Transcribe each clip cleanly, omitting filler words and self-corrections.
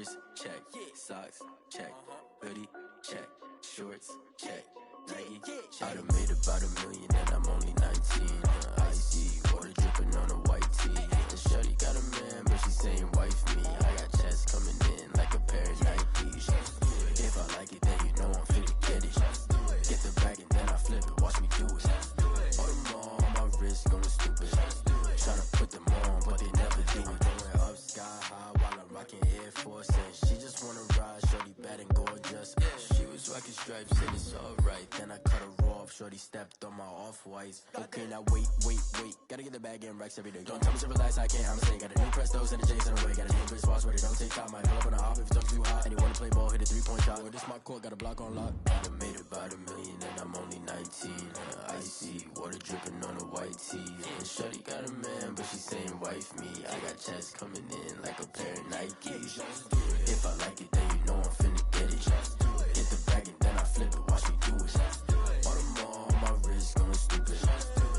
wrist, check. Socks, check. Hoodie, check. Shorts, check. Nike, check. I done made about $1 million and I'm only 19. Icy, water dripping on a white tee. And shorty got a man, but she saying wife me. I got chest coming in like a pair of Nikes. If I like it, then you know I'm finna get it. Get the bag and then I flip it, watch me do it. All them all on my wrist going stupid. Tryna put them on, but they never do it. Going up sky high while I'm rocking Air Force. And she just wanna ride, shorty bad and gorgeous. She was rocking stripes and it's alright. Then I cut her off, shorty stepped on my off-whites. Okay, now wait. Gotta get the bag and racks every day. Don't tell me to relax, I can't, I'm saying. Got a new Prestos and a J's in the way. Got a new Chris Foss where they don't take time. Might pull up on a hop if it's too hot. And you wanna play ball, hit a 3-point shot. Or this my court, got a block on lock. I done made about $1 million and I'm only 19. Icy, water dripping on a white tee. And shorty got a man, but she saying wife me. I got chest coming in like a pair of Nikes. If I like it, then you know I'm finna get it. Get the bag and then I flip it, watch me do it. All them all on my wrist going stupid.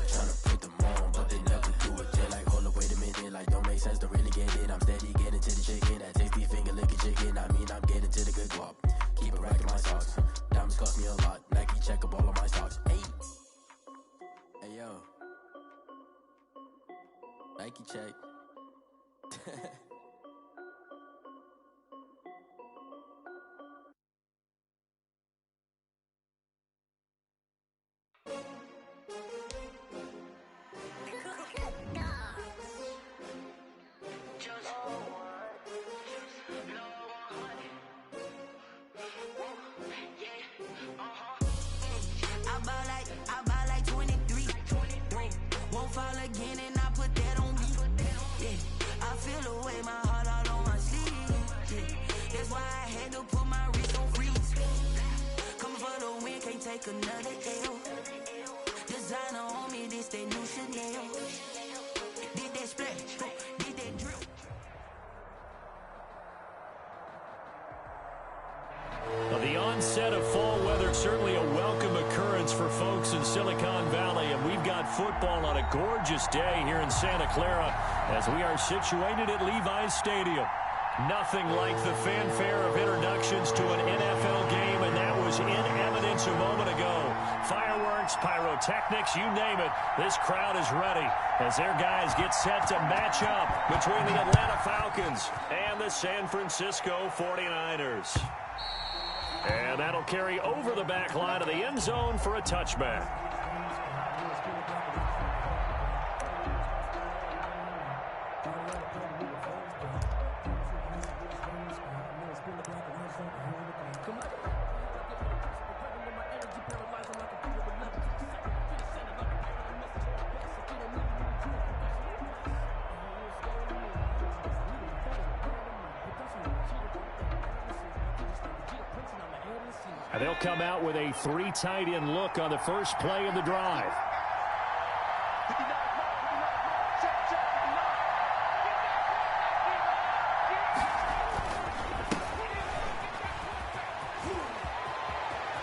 Tryna put them on, but they never do it. They're like, hold up, wait a minute, like don't make sense, don't really get it. I'm steady getting to the chicken, that tasty finger licking chicken. I mean, I'm getting to the good guap. Keep a rack in my socks. Diamonds cost me a lot. Nike check up all of my stocks. Hey yo. Nike check. Fall again and I put that on me. Yeah, I feel the way, my heart all on my sleeve. Yeah, that's why I had to put my wrist on freeze. Coming for the win, can't take another L. Designer on me, this that new Chanel. Did that splash, did that drill. Well, the onset of fall weather, certainly a welcome occurrence for folks in Silicon Valley, and we've got football on a gorgeous day here in Santa Clara as we are situated at Levi's Stadium. Nothing like the fanfare of introductions to an NFL game, and that was in evidence a moment ago. Fireworks, pyrotechnics, you name it, this crowd is ready as their guys get set to match up between the Atlanta Falcons and the San Francisco 49ers. And that'll carry over the back line of the end zone for a touchback. And they'll come out with a 3 tight end look on the first play of the drive.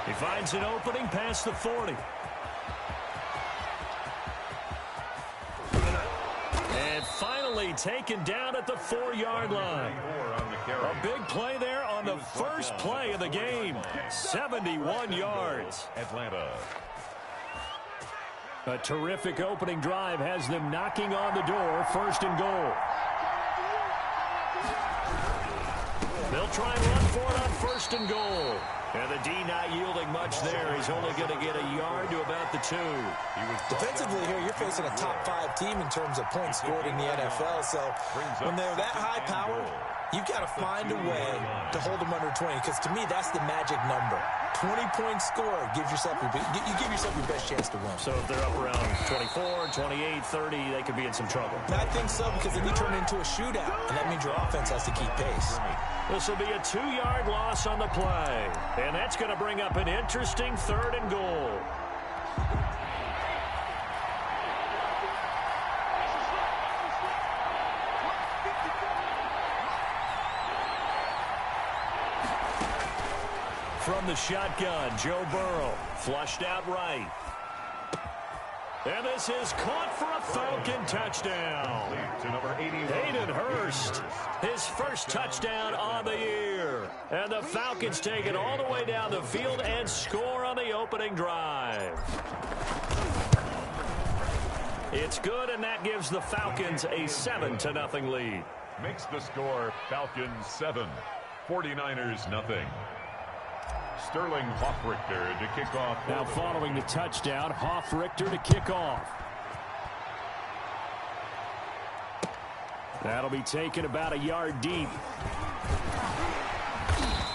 He finds an opening past the 40. And finally taken down at the 4-yard line. A big play there on the first play of the game. 71 yards. Atlanta. A terrific opening drive has them knocking on the door. 1st and goal. They'll try and run for it on 1st and goal. And the D not yielding much there. He's only going to get a yard to about the 2. Defensively here, you're facing a top 5 team in terms of points scored in the NFL. So when they're that high powered, you've got to find a way to hold them under 20, because to me, that's the magic number. 20-point score gives yourself you give yourself your best chance to win. So if they're up around 24, 28, 30, they could be in some trouble. I think so, because then you turn it into a shootout, and that means your offense has to keep pace. This will be a 2-yard loss on the play. And that's going to bring up an interesting 3rd and goal. From the shotgun, Joe Burrow, flushed out right. And this is caught for a Falcon touchdown. To number 81. Hayden Hurst, his first touchdown on the year. And the Falcons take it all the way down the field and score on the opening drive. It's good, and that gives the Falcons a 7-0 lead. Makes the score Falcons 7, 49ers nothing. Sterling Hoffrichter to kick off. Now following the touchdown, Hoffrichter to kick off. That'll be taken about a yard deep.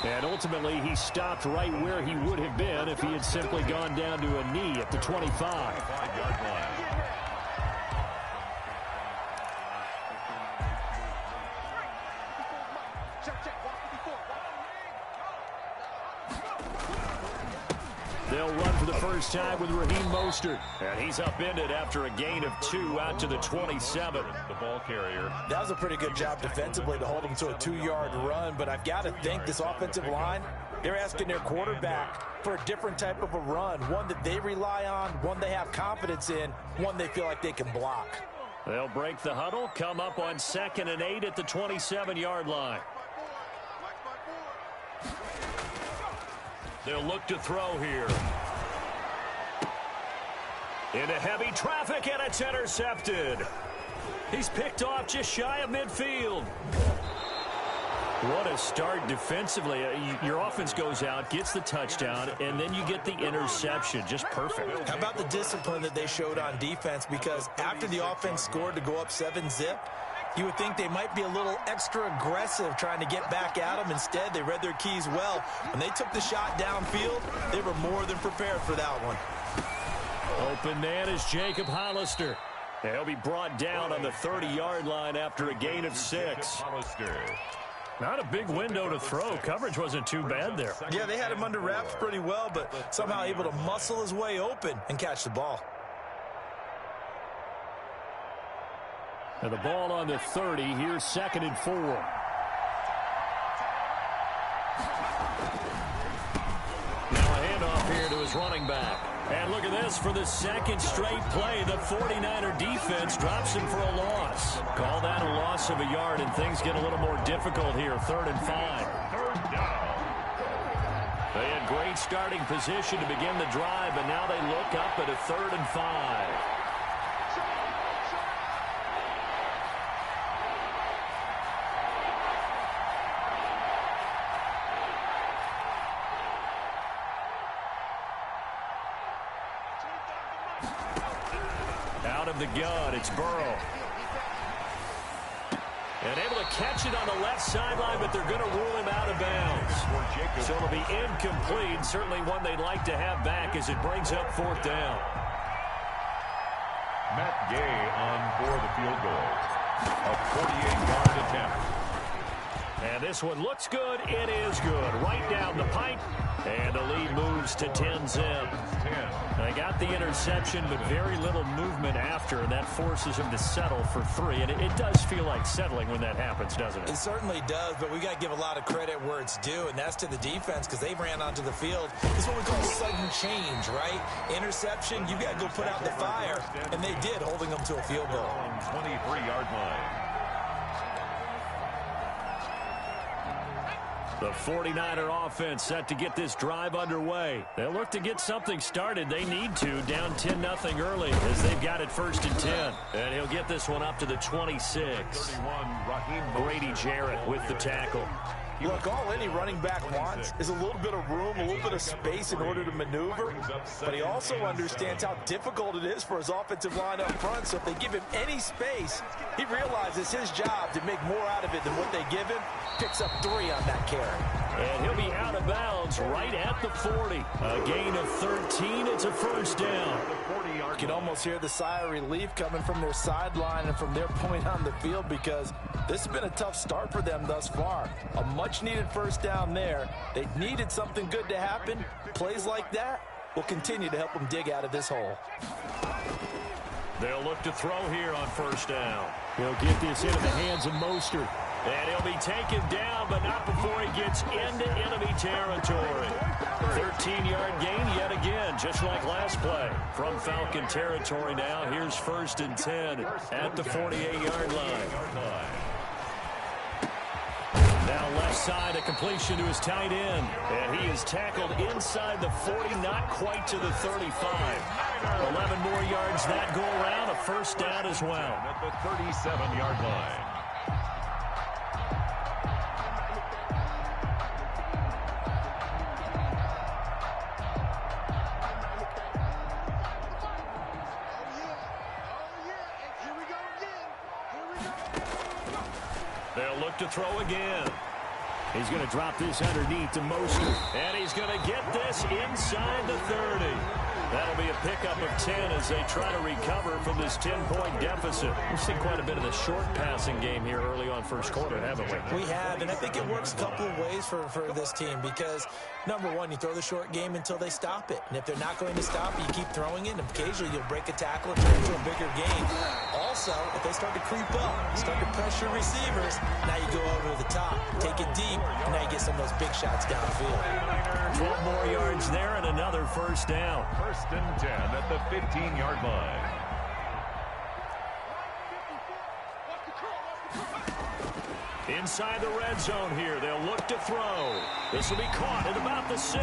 And ultimately, he stopped right where he would have been if he had simply gone down to a knee at the 25. 5-yard line. They'll run for the first time with Raheem Mostert. And he's upended after a gain of 2 out to the 27. The ball carrier. That was a pretty good job defensively to hold him to a 2-yard run, but I've got to think this offensive line, they're asking their quarterback for a different type of a run, one that they rely on, one they have confidence in, one they feel like they can block. They'll break the huddle, come up on 2nd and 8 at the 27-yard line. They'll look to throw here. Into heavy traffic, and it's intercepted. He's picked off just shy of midfield. What a start defensively. Your offense goes out, gets the touchdown, and then you get the interception. Just perfect. How about the discipline that they showed on defense? Because after the offense scored to go up 7-zip, you would think they might be a little extra aggressive trying to get back at them. Instead, they read their keys well. When they took the shot downfield, they were more than prepared for that one. Open man is Jacob Hollister. He'll be brought down on the 30-yard line after a gain of 6. Hollister. Not a big window to throw. Coverage wasn't too bad there. Yeah, they had him under wraps pretty well, but somehow able to muscle his way open and catch the ball. And the ball on the 30. Here's 2nd and 4. Now a handoff here to his running back. And look at this. For the 2nd straight play, the 49er defense drops him for a loss. Call that a loss of a yard, and things get a little more difficult here. 3rd and 5. Third down. They had great starting position to begin the drive, but now they look up at a 3rd and 5. Out of the gun, it's Burrow. And able to catch it on the left sideline, but they're going to rule him out of bounds. So it'll be incomplete. Certainly one they'd like to have back as it brings up 4th down. Matt Gay on for the field goal. A 48-yard attempt. And this one looks good. It is good. Right down the pipe. And the lead moves to 10-zip. They got the interception, but very little movement after, and that forces him to settle for 3. And it does feel like settling when that happens, doesn't it? It certainly does, but we got to give a lot of credit where it's due, and that's to the defense because they ran onto the field. This is what we call sudden change, right? Interception, you got to go put out the fire, and they did, holding them to a field goal. 23-yard line. The 49er offense set to get this drive underway. They'll look to get something started. They need to, down 10-0 early as they've got it 1st and 10. And he'll get this one up to the 26. 31, Grady Jarrett with the tackle. Look, all any running back wants is a little bit of room, a little bit of space in order to maneuver. But he also understands how difficult it is for his offensive line up front. So if they give him any space, he realizes his job to make more out of it than what they give him. Picks up 3 on that carry. And he'll be out of bounds right at the 40. A gain of 13. It's a 1st down. You can almost hear the sigh of relief coming from their sideline and from their point on the field because this has been a tough start for them thus far. A much-needed 1st down there. They needed something good to happen. Plays like that will continue to help them dig out of this hole. They'll look to throw here on 1st down. He'll get this into the hands of Mostert. And he'll be taken down, but not before he gets into enemy territory. 13-yard gain yet again, just like last play. From Falcon territory now, here's 1st and 10 at the 48-yard line. Now left side, a completion to his tight end. And he is tackled inside the 40, not quite to the 35. 11 more yards that go around, a first down as well. At the 37-yard line. They'll look to throw again. He's going to drop this underneath to Mostert. And he's going to get this inside the 30. That'll be a pickup of 10 as they try to recover from this 10-point deficit. We've seen quite a bit of the short passing game here early on first quarter, haven't we? We have, and I think it works a couple of ways for this team because, number one, you throw the short game until they stop it. And if they're not going to stop it, you keep throwing it, and occasionally you'll break a tackle and turn it into a bigger game. Also, if they start to creep up, start to pressure receivers, now you go over to the top, take it deep, and now you get some of those big shots downfield. 12 more yards there and another first down. First and 10 at the 15-yard line. Inside the red zone here. They'll look to throw. This will be caught at about the 6.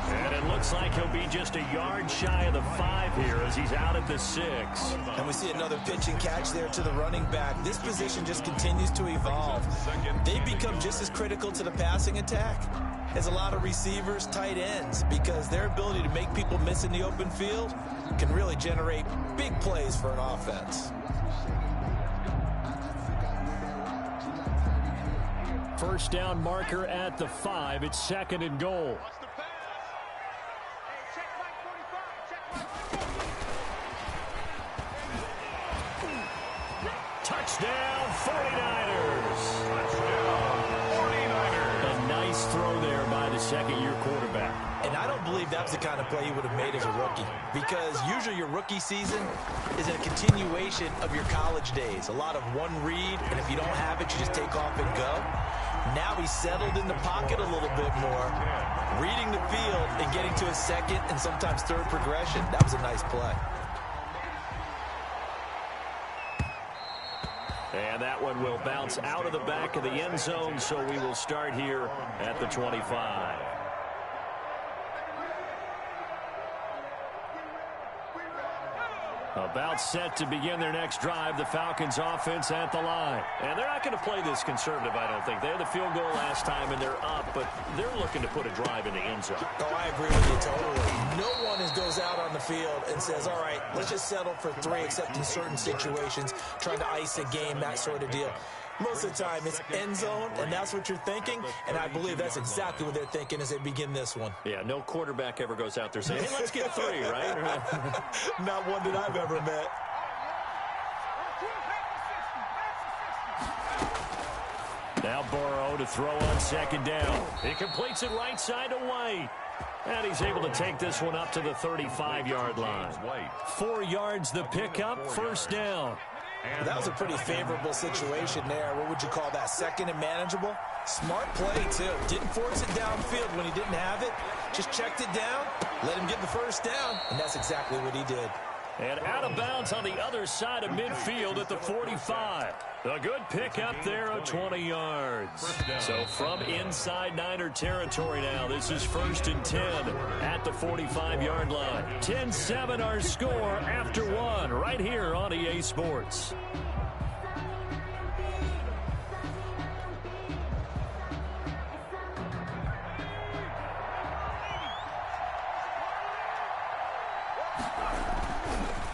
And it looks like he'll be just a yard shy of the 5 here as he's out at the 6. And we see another pitch and catch there to the running back. This position just continues to evolve. They become just as critical to the passing attack as a lot of receivers, tight ends, because their ability to make people miss in the open field can really generate big plays for an offense. First down marker at the 5. It's second and goal. Touchdown, 49ers. Touchdown, 49ers. A nice throw there by the second-year quarterback. And I don't believe that's the kind of play he would have made as a rookie, because usually your rookie season is a continuation of your college days. A lot of one read, and if you don't have it, you just take off and go. Now he's settled in the pocket a little bit more, reading the field and getting to his second and sometimes third progression. That was a nice play. And that one will bounce out of the back of the end zone, so we will start here at the 25. About set to begin their next drive, the Falcons offense at the line. And they're not going to play this conservative, I don't think. They had the field goal last time, and they're up, but they're looking to put a drive in the end zone. Oh, I agree with you totally. No one goes out on the field and says, all right, let's just settle for 3, except in certain situations, trying to ice a game, that sort of deal. Most of the time, it's end zone, and that's what you're thinking, and I believe that's exactly what they're thinking as they begin this one. Yeah, no quarterback ever goes out there saying, hey, let's get 3, right? Not one that I've ever met. Now Burrow to throw on second down. He completes it right side to White. And he's able to take this one up to the 35-yard line. 4 yards the pickup, first down. That was a pretty favorable situation there. What would you call that? Second and manageable? Smart play, too. Didn't force it downfield when he didn't have it. Just checked it down, let him get the first down, and that's exactly what he did. And out of bounds on the other side of midfield at the 45. A good pickup there of 20 yards. So from inside Niner territory now, this is first and 10 at the 45-yard line. 10-7 our score after 1 right here on EA Sports.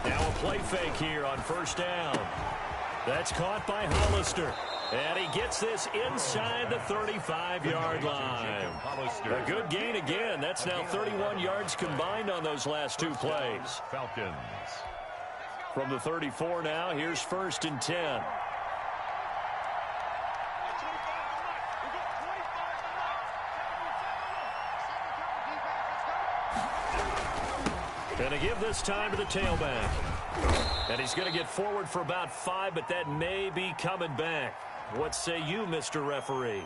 Now a play fake here on first down. That's caught by Hollister. And he gets this inside the 35-yard line. A good gain again. That's now 31 yards combined on those last 2 plays. Falcons. From the 34 now, here's first and 10. Going to give this time to the tailback. And he's going to get forward for about 5, but that may be coming back. What say you, Mr. Referee?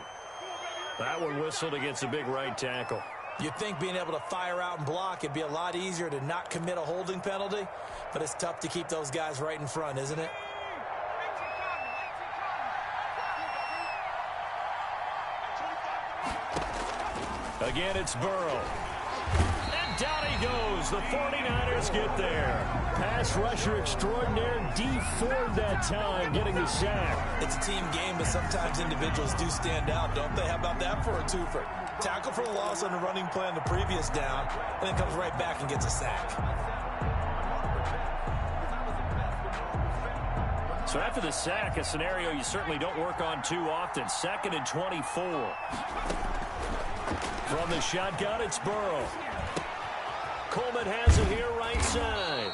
That one whistled against a big right tackle. You'd think being able to fire out and block, it'd be a lot easier to not commit a holding penalty, but it's tough to keep those guys right in front, isn't it? Again, it's Burrow. And down he goes. The 49ers get there. Pass rusher extraordinaire. Dee Ford that time getting the sack. It's a team game, but sometimes individuals do stand out, don't they? How about that for a twofer? Tackle for loss on the running play on the previous down, and then comes right back and gets a sack. So after the sack, a scenario you certainly don't work on too often. 2nd and 24. From the shotgun, it's Burrow. Coleman has it here right side.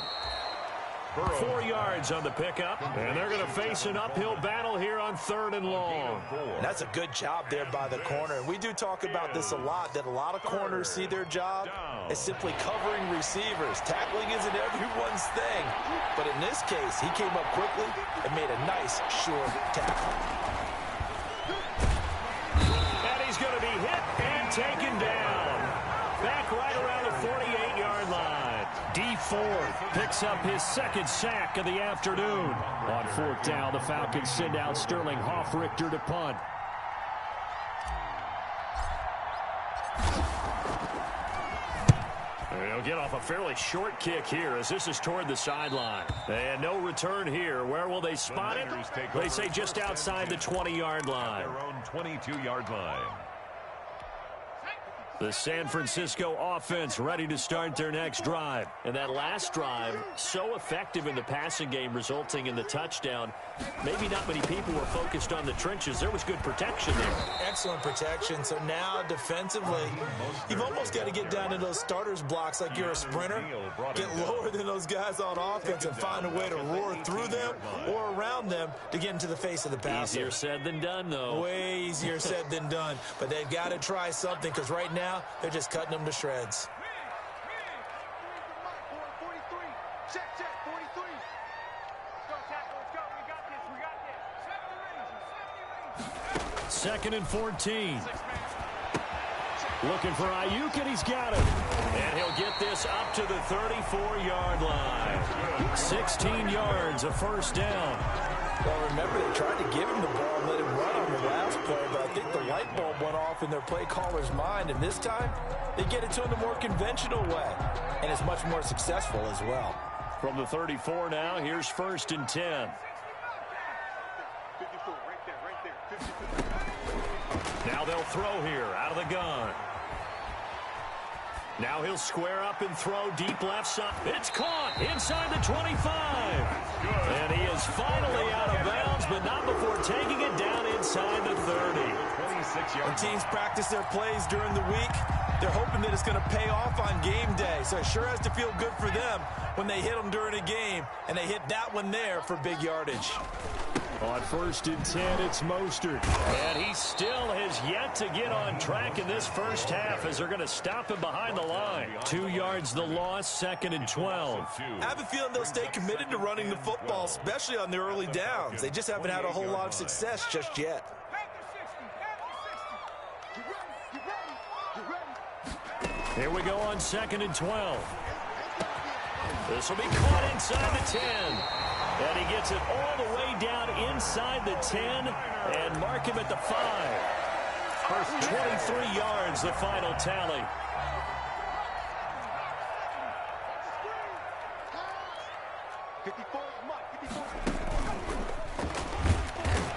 4 yards on the pickup, and they're going to face an uphill battle here on 3rd and long. That's a good job there by the corner. We do talk about this a lot, that a lot of corners see their job as simply covering receivers. Tackling isn't everyone's thing, but in this case, he came up quickly and made a nice, short tackle. And he's going to be hit and taken down. Back right around the 48-yard line. Dee Ford picks up his 2nd sack of the afternoon. On 4th down, the Falcons send out Sterling Hoffrichter to punt. He'll get off a fairly short kick here as this is toward the sideline. And no return here. Where will they spot it? They say just outside the 20-yard line. Their own 22-yard line. The San Francisco offense ready to start their next drive. And that last drive, so effective in the passing game, resulting in the touchdown. Maybe not many people were focused on the trenches. There was good protection there. Excellent protection. So now defensively, you've almost got to get down to those starters blocks like you're a sprinter. Get lower than those guys on offense and find a way to roar through them or around them to get into the face of the passer. Easier said than done, though. Way easier said than done. But they've got to try something because right now they're just cutting them to shreds. Second and 14. Looking for Ayuk, and he's got it. And he'll get this up to the 34-yard line. 16 yards, a first down. Well, remember, they tried to give him the ball and let him run on the last play, but I think the light bulb went off in their play caller's mind, and this time they get it to him the more conventional way, and it's much more successful as well. From the 34 now, here's 1st and 10. Now they'll throw here out of the gun. Now he'll square up and throw deep left side. It's caught inside the 25. And he is finally out of bounds, but not before taking it down inside the 30. When teams practice their plays during the week, they're hoping that it's going to pay off on game day. So it sure has to feel good for them when they hit them during a game, and they hit that one there for big yardage. On 1st and 10, it's Mostert. And he still has yet to get on track in this first half as they're going to stop him behind the line. 2 yards the loss, 2nd and 12. I have a feeling they'll stay committed to running the football, especially on the early downs. They just haven't had a whole lot of success just yet. Here we go on 2nd and 12. This will be caught inside the 10. And he gets it all the way down inside the 10 and mark him at the 5. First 23 yards, the final tally.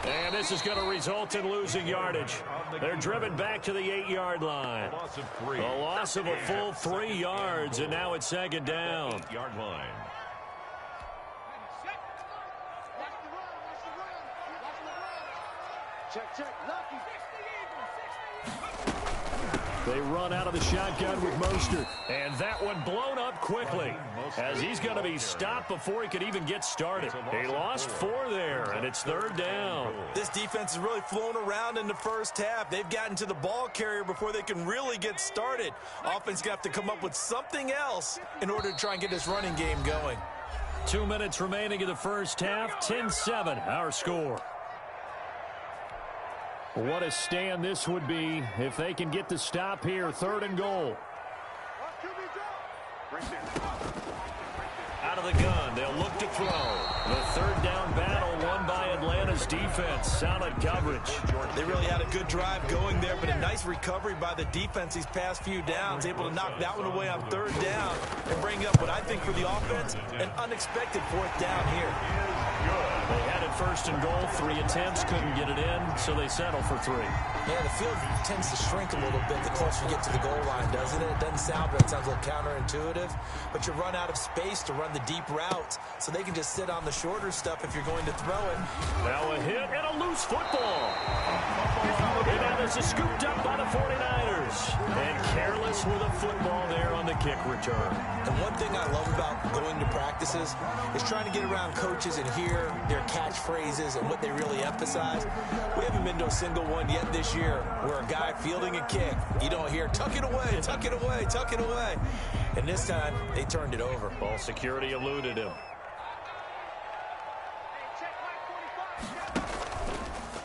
And this is going to result in losing yardage. They're driven back to the 8-yard line. A loss of a full 3 yards, and now it's 2nd down. 8-yard line. They run out of the shotgun with Mostert. And that one blown up quickly as he's going to be stopped before he could even get started. He lost 4 there, and it's 3rd down. This defense has really flown around in the first half. They've gotten to the ball carrier before they can really get started. Offense going to have to come up with something else in order to try and get this running game going. 2 minutes remaining in the first half. 10-7, our score. What a stand this would be if they can get the stop here. 3rd and goal. Out of the gun, they'll look to throw. The 3rd down battle won by Atlanta Florida's defense. Solid coverage. They really had a good drive going there, but a nice recovery by the defense these past few downs. Able to knock that one away on third down and bring up what I think for the offense, an unexpected fourth down here. They had it first and goal. 3 attempts, couldn't get it in, so they settle for 3. Yeah, the field tends to shrink a little bit the closer you get to the goal line, doesn't it? It doesn't sound right. It sounds a little counterintuitive, but you run out of space to run the deep routes, so they can just sit on the shorter stuff if you're going to throw it. Now a hit and a loose football. And now this is scooped up by the 49ers. And careless with a football there on the kick return. And one thing I love about going to practices is trying to get around coaches and hear their catchphrases and what they really emphasize. We haven't been to a single one yet this year where a guy fielding a kick, you don't hear, tuck it away, tuck it away, tuck it away. And this time, they turned it over. Ball security eluded him.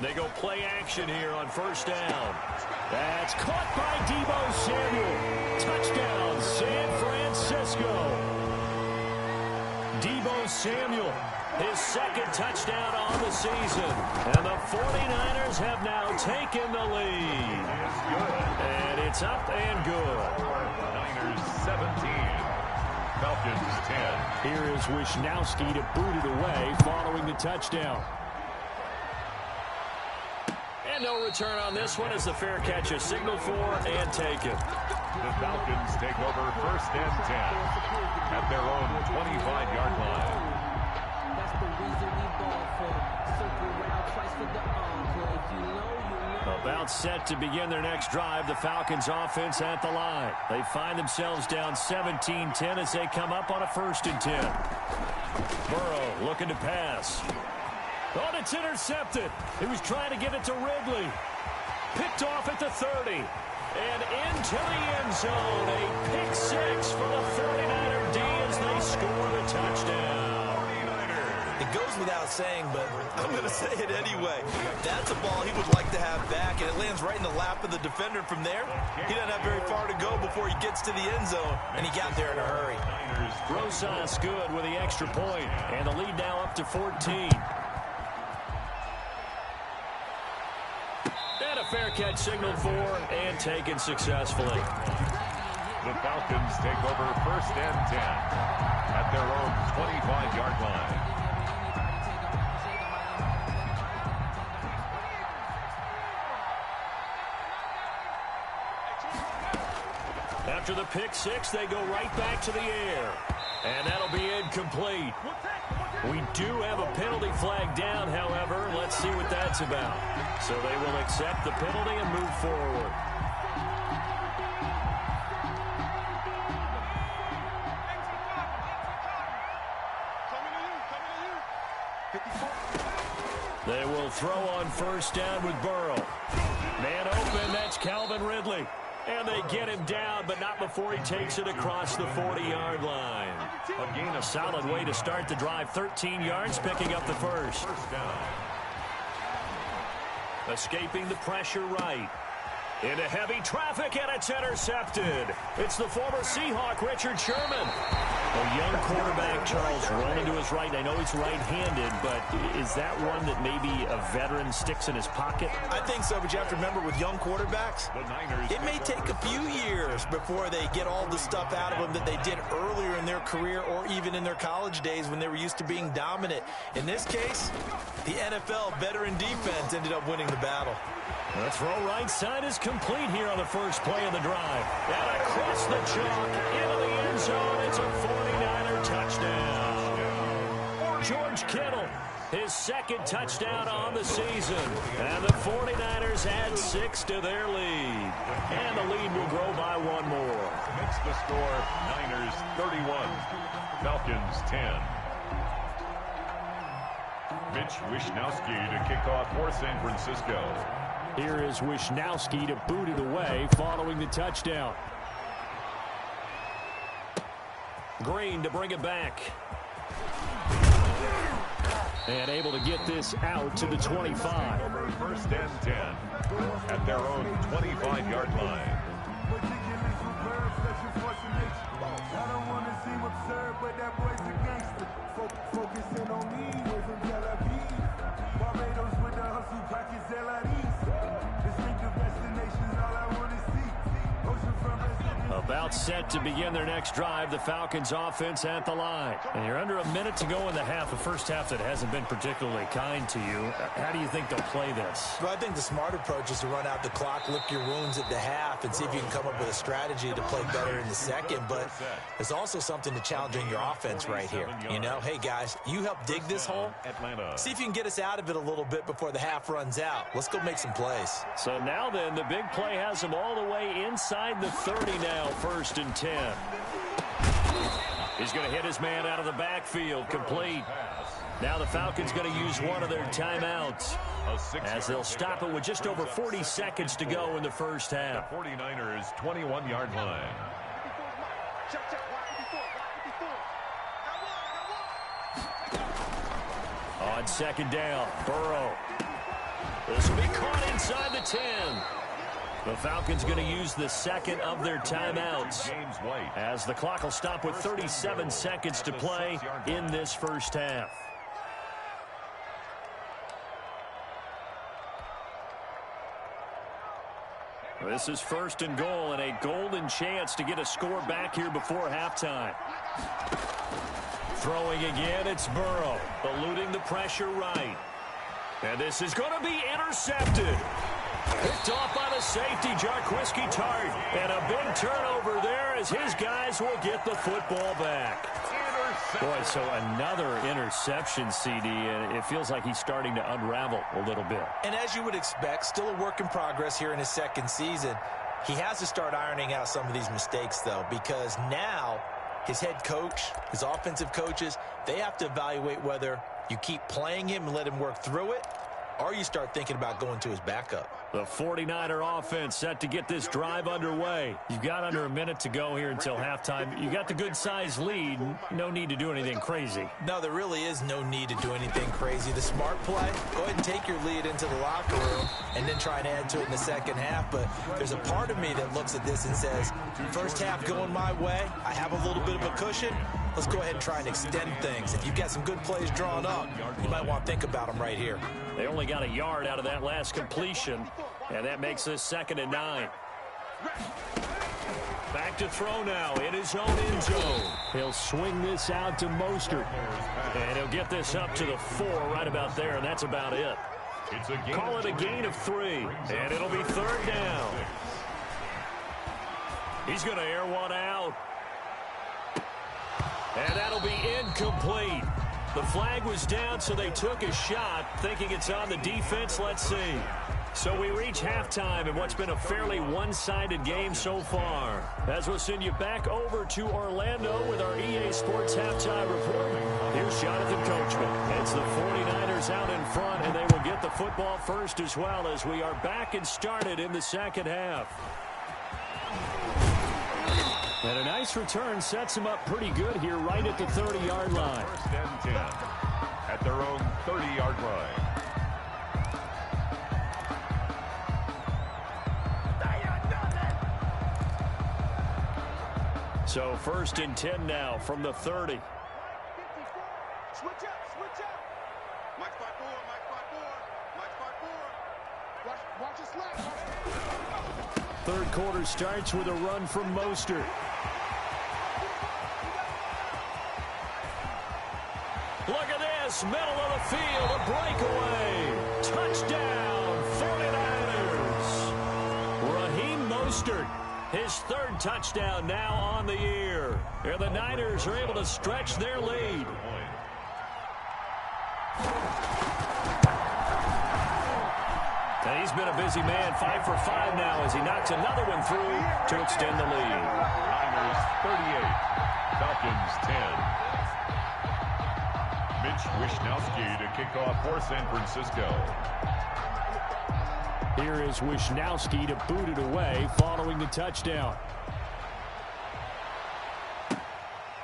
They go play action here on first down. That's caught by Deebo Samuel. Touchdown, San Francisco. Deebo Samuel, his second touchdown on the season. And the 49ers have now taken the lead. And it's up and good. Niners 17. Falcons 10. Here is Wishnowsky to boot it away following the touchdown. And no return on this one as the fair catch is signaled for and taken. The Falcons take over first and 10 at their own 25-yard line. That's the reason we ball for. Circle round twice for the encore. If you know. About set to begin their next drive, the Falcons offense at the line. They find themselves down 17-10 as they come up on a first and 10. Burrow looking to pass. Oh, it's intercepted. He was trying to get it to Ridley. Picked off at the 30. And into the end zone. A pick 6 for the 49er D as they score the touchdown. It goes without saying, but I'm going to say it anyway. That's a ball he would like to have back, and it lands right in the lap of the defender from there. He doesn't have very far to go before he gets to the end zone, and he got there in a hurry. Rosas good with the extra point, and the lead now up to 14. And a fair catch signaled for and taken successfully. The Falcons take over first and 10 at their own 25-yard line. After the pick 6, they go right back to the air. And that'll be incomplete. We do have a penalty flag down, however. Let's see what that's about. So they will accept the penalty and move forward. They will throw on first down with Burrow. Man open, that's Calvin Ridley. And they get him down, but not before he takes it across the 40-yard line. Again, a solid way to start the drive. 13 yards, picking up the first. Escaping the pressure right. Into heavy traffic, and it's intercepted. It's the former Seahawk, Richard Sherman. A young quarterback, Charles, rolling to his right. I know he's right-handed, but is that one that maybe a veteran sticks in his pocket? I think so, but you have to remember with young quarterbacks, it may take a few years before they get all the stuff out of them that they did earlier in their career or even in their college days when they were used to being dominant. In this case, the NFL veteran defense ended up winning the battle. The throw right side is complete here on the first play of the drive. And across the chalk, into the end zone, it's a 49er touchdown. George Kittle, his second touchdown on the season. And the 49ers add 6 to their lead. And the lead will grow by 1 more. Makes the score Niners 31, Falcons 10. Mitch Wishnowsky to kick off for San Francisco. Here is Wishnowsky to boot it away following the touchdown. Green to bring it back. And able to get this out to the 25. First and 10 at their own 25-yard line. Barbados with the hustle pockets, LIDs. Distinctive destinations, all I want to see. Oceanfront residence. About set to begin their next drive, the Falcons offense at the line. And you're under a minute to go in the half, a first half that hasn't been particularly kind to you. How do you think they'll play this? Well, I think the smart approach is to run out the clock, lick your wounds at the half, and see if you can come up with a strategy to play better in the second. But there's also something to challenging your offense right here. You know, hey, guys, you help dig this hole. See if you can get us out of it a little bit before the half runs out. Let's go make some plays. So now then, the big play has them all the way inside the 30 now, 1st and 10. He's going to hit his man out of the backfield, complete. Now the Falcons going to use one of their timeouts as they'll stop it with just over 40 seconds to go in the first half. The 49ers 21-yard line. On second down, Burrow. This will be caught inside the 10. The Falcons going to use the second of their timeouts as the clock will stop with 37 seconds to play in this first half. This is 1st and goal and a golden chance to get a score back here before halftime. Throwing again, it's Burrow, eluding the pressure right. And this is going to be intercepted. Picked off by the safety, Jarquiski Tart. And a big turnover there as his guys will get the football back. Boy, so another interception, CD, and it feels like he's starting to unravel a little bit. And as you would expect, still a work in progress here in his second season. He has to start ironing out some of these mistakes, though, because now his head coach, his offensive coaches, they have to evaluate whether you keep playing him and let him work through it, or you start thinking about going to his backup. The 49er offense set to get this drive underway. You've got under a minute to go here until halftime. You got the good-sized lead. No need to do anything crazy. No, there really is no need to do anything crazy. The smart play, go ahead and take your lead into the locker room and then try and add to it in the second half. But there's a part of me that looks at this and says, first half going my way, I have a little bit of a cushion. Let's go ahead and try and extend things. If you've got some good plays drawn up, you might want to think about them right here. They only got a yard out of that last completion, and that makes this 2nd and 9. Back to throw now in his own end zone. He'll swing this out to Mostert, and he'll get this up to the 4 right about there, and that's about it. Call it a gain of 3, and it'll be 3rd down. He's going to air one out. And that'll be incomplete. The flag was down, so they took a shot, thinking it's on the defense. Let's see. So we reach halftime in what's been a fairly one-sided game so far. As we'll send you back over to Orlando with our EA Sports Halftime Report. Here's Jonathan Coachman. It's the 49ers out in front, and they will get the football first as well as we are back and started in the second half. And a nice return sets them up pretty good here right at the 30-yard line. 1st and 10 at their own 30-yard line. So 1st and 10 now from the 30. Switch up. Mike 5-4. Watch his left. Third quarter starts with a run from Mostert. Look at this, middle of the field, a breakaway. Touchdown, 49ers. Raheem Mostert, his 3rd touchdown now on the year. And the Niners are able to stretch their lead. And he's been a busy man, 5 for 5 now as he knocks another one through to extend the lead. Niners 38, Falcons 10. Mitch Wishnowsky to kick off for San Francisco. Here is Wishnowsky to boot it away following the touchdown.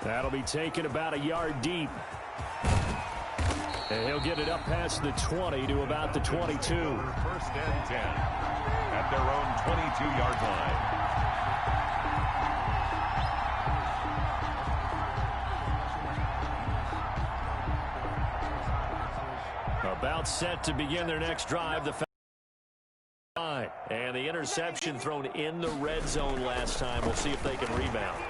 That'll be taken about a yard deep. And he'll get it up past the 20 to about the 22. 1st and 10 at their own 22-yard line. About set to begin their next drive. And the interception thrown in the red zone last time. We'll see if they can rebound.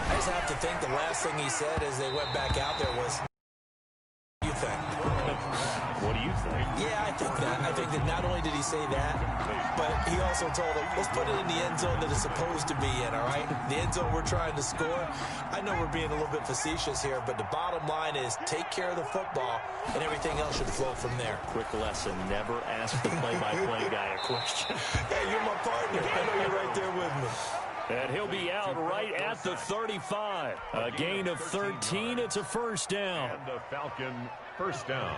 I just have to think the last thing he said as they went back out there was, "What do you think?" What do you think? Yeah, I think that. I think that not only did he say that, but he also told them, let's put it in the end zone that it's supposed to be in, all right? The end zone we're trying to score. I know we're being a little bit facetious here, but the bottom line is take care of the football, and everything else should flow from there. Quick lesson, never ask the play-by-play guy a question. Hey, you're my partner. I know you're right there with me. And he'll be out right at the 35. A gain of 13. It's a first down. And the Falcon first down.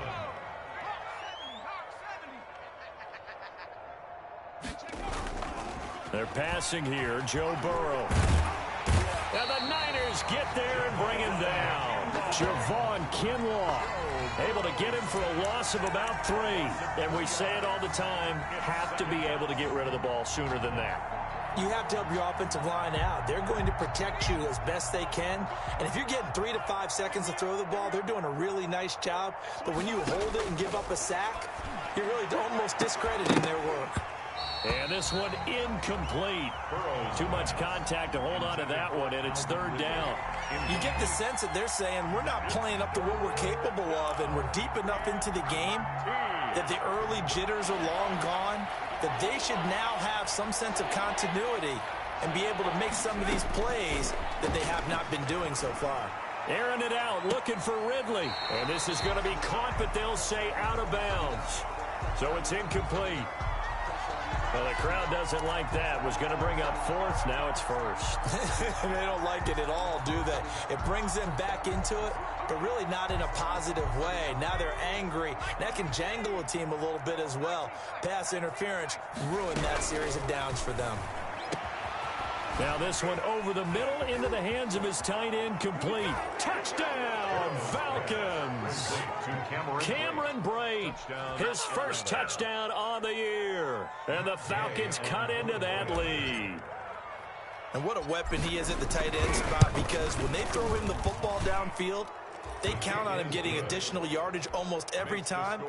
They're passing here. Joe Burrow. And the Niners get there and bring him down. Javon Kinlaw able to get him for a loss of about 3. And we say it all the time, have to be able to get rid of the ball sooner than that. You have to help your offensive line out. They're going to protect you as best they can. And if you're getting 3 to 5 seconds to throw the ball, they're doing a really nice job. But when you hold it and give up a sack, you're really almost discrediting their work. And this one incomplete. Too much contact to hold on to that one, and it's third down. You get the sense that they're saying we're not playing up to what we're capable of, and we're deep enough into the game that the early jitters are long gone, that they should now have some sense of continuity and be able to make some of these plays that they have not been doing so far. Airing it out, looking for Ridley. And this is going to be caught, but they'll say out of bounds. So it's incomplete. Well, the crowd doesn't like that. Was going to bring up fourth. Now it's first. They don't like it at all, do they? It brings them back into it, but really not in a positive way. Now they're angry. That can jangle a team a little bit as well. Pass interference ruined that series of downs for them. Now this one over the middle into the hands of his tight end, complete. Touchdown, Falcons. Cameron Brate, his first touchdown on the year. And the Falcons cut into that lead. And what a weapon he is at the tight end spot, because when they throw him the football downfield, they count on him getting additional yardage almost every time.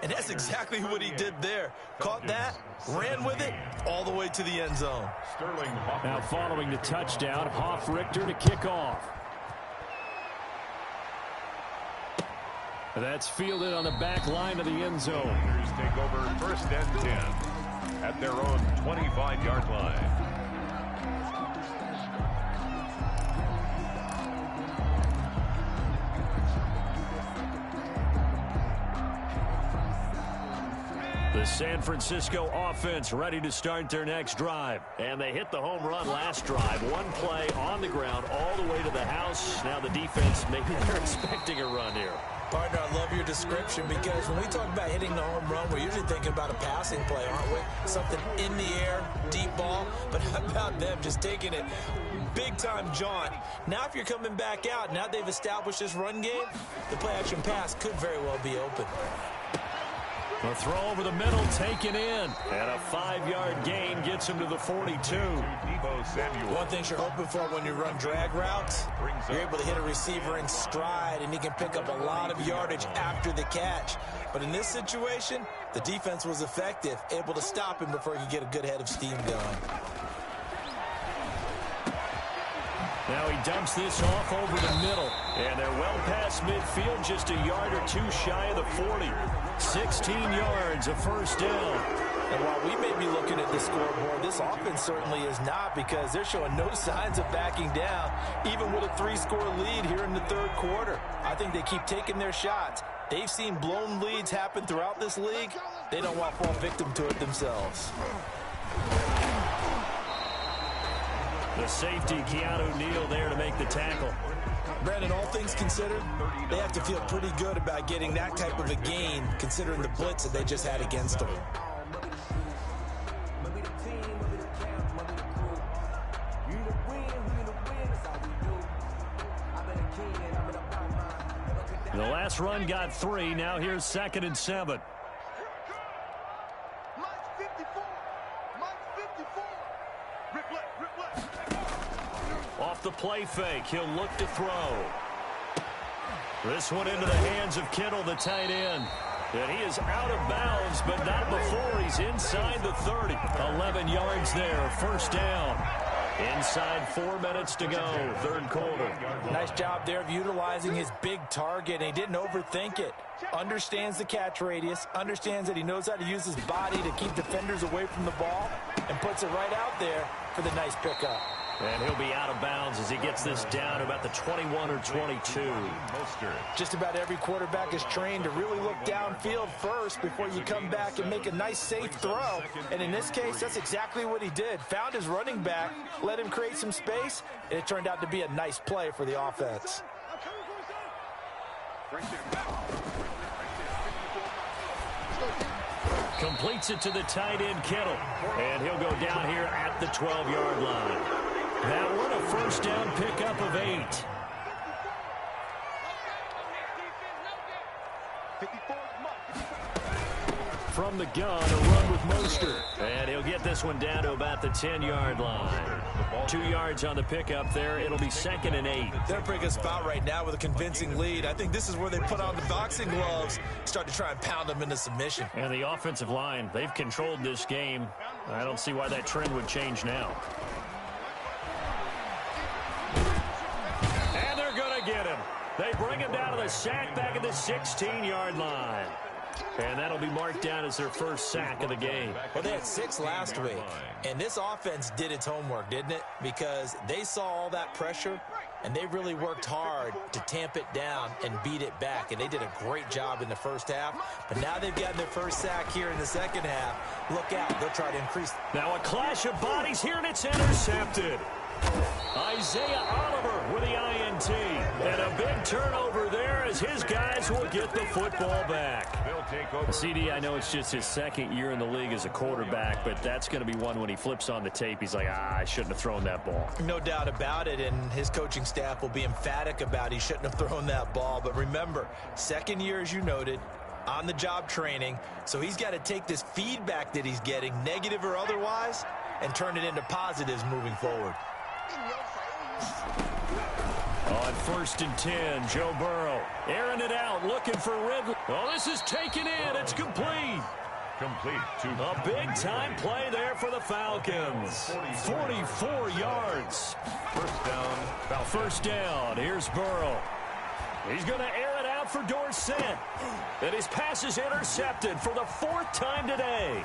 And that's exactly what he did there. Caught that, ran with it, all the way to the end zone. Now following the touchdown, Hofrichter to kick off. That's fielded on the back line of the end zone. Niners take over first and 10 at their own 25-yard line. The San Francisco offense ready to start their next drive. And they hit the home run last drive. One play on the ground all the way to the house. Now the defense, maybe they're expecting a run here. Partner, I love your description, because when we talk about hitting the home run, we're usually thinking about a passing play, aren't we? Something in the air, deep ball. But how about them just taking it big-time jaunt? Now if you're coming back out, now they've established this run game, the play-action pass could very well be open. A throw over the middle, taken in. And a 5-yard gain gets him to the 42. One thing you're hoping for when you run drag routes, you're able to hit a receiver in stride, and he can pick up a lot of yardage after the catch. But in this situation, the defense was effective, able to stop him before he could get a good head of steam going. Now he dumps this off over the middle. And they're well past midfield, just a yard or two shy of the 40. 16 yards, a first down. And while we may be looking at the scoreboard, this offense certainly is not, because they're showing no signs of backing down, even with a 3-score lead here in the third quarter. I think they keep taking their shots. They've seen blown leads happen throughout this league. They don't want to fall victim to it themselves. The safety, Keanu Neal, there to make the tackle. Brandon, all things considered, they have to feel pretty good about getting that type of a gain, considering the blitz that they just had against them. The last run got 3. Now here's 2nd and 7. Off the play fake, he'll look to throw. This one into the hands of Kittle, the tight end. And he is out of bounds, but not before he's inside the 30. 11 yards there, first down. Inside 4 minutes to go, third quarter. Nice job there of utilizing his big target, and he didn't overthink it. Understands the catch radius, understands that he knows how to use his body to keep defenders away from the ball, and puts it right out there for the nice pickup. And he'll be out of bounds as he gets this down to about the 21 or 22. Just about every quarterback is trained to really look downfield first before you come back and make a nice, safe throw. And in this case, that's exactly what he did. Found his running back, let him create some space, and it turned out to be a nice play for the offense. Completes it to the tight end, Kittle. And he'll go down here at the 12-yard line. That one a first down pickup of 8. From the gun, a run with Mostert. And he'll get this one down to about the 10-yard line. 2 yards on the pickup there. It'll be 2nd and 8. They're a pretty good spot right now with a convincing lead. I think this is where they put on the boxing gloves, start to try and pound them into submission. And the offensive line, they've controlled this game. I don't see why that trend would change now. And they're going to get him. They bring him down to the sack back at the 16-yard line. And that'll be marked down as their first sack of the game. Well, they had 6 last week, and this offense did its homework, didn't it? Because they saw all that pressure, and they really worked hard to tamp it down and beat it back. And they did a great job in the first half. But now they've gotten their first sack here in the second half. Look out. They'll try to increase. Now a clash of bodies here, and it's intercepted. Isaiah Oliver with the INT. And a big turnover there as his guys will get the football back. CD, I know it's just his second year in the league as a quarterback, but that's going to be one when he flips on the tape. He's like, I shouldn't have thrown that ball. No doubt about it, and his coaching staff will be emphatic about he shouldn't have thrown that ball. But remember, second year, as you noted, on-the-job training, so he's got to take this feedback that he's getting, negative or otherwise, and turn it into positives moving forward. On 1st and 10, Joe Burrow airing it out, looking for Ridley. Oh, this is taken in. It's complete. A big-time play there for the Falcons. 44 yards. First down. Here's Burrow. He's going to air it out for Dorsett. And his pass is intercepted for the 4th time today.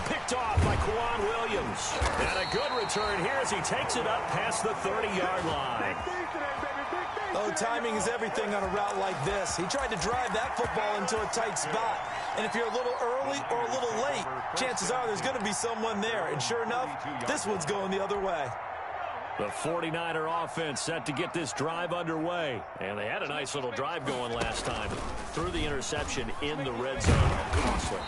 Picked off by Kwan Williams. And a good return here as he takes it up past the 30-yard line. Oh, timing is everything on a route like this. He tried to drive that football into a tight spot. And if you're a little early or a little late, chances are there's going to be someone there. And sure enough, this one's going the other way. The 49er offense set to get this drive underway. And they had a nice little drive going last time. Threw the interception in the red zone. Costly.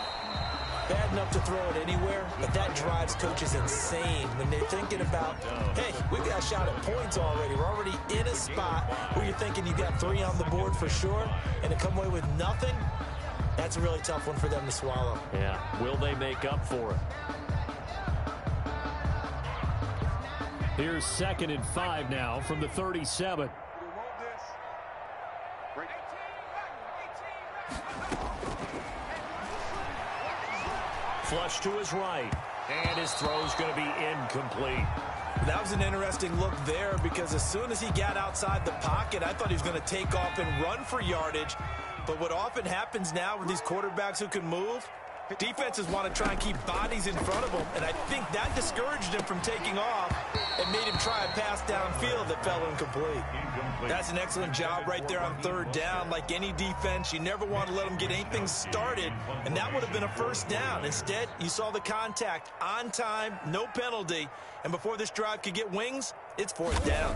Bad enough to throw it anywhere, but that drives coaches insane when they're thinking about, hey, we've got a shot at points already. We're already in a spot where you're thinking you got 3 on the board for sure, and to come away with nothing, that's a really tough one for them to swallow. Yeah, will they make up for it? Here's 2nd and 5 now from the 37. Flush to his right, and his throw's going to be incomplete. That was an interesting look there because as soon as he got outside the pocket, I thought he was going to take off and run for yardage. But what often happens now with these quarterbacks who can move, defenses want to try and keep bodies in front of them, and I think that discouraged him from taking off and made him try a pass downfield that fell incomplete. That's an excellent job right there on 3rd down. Like any defense, you never want to let them get anything started, and that would have been a first down. Instead, you saw the contact on time, no penalty, and before this drive could get wings, it's 4th down.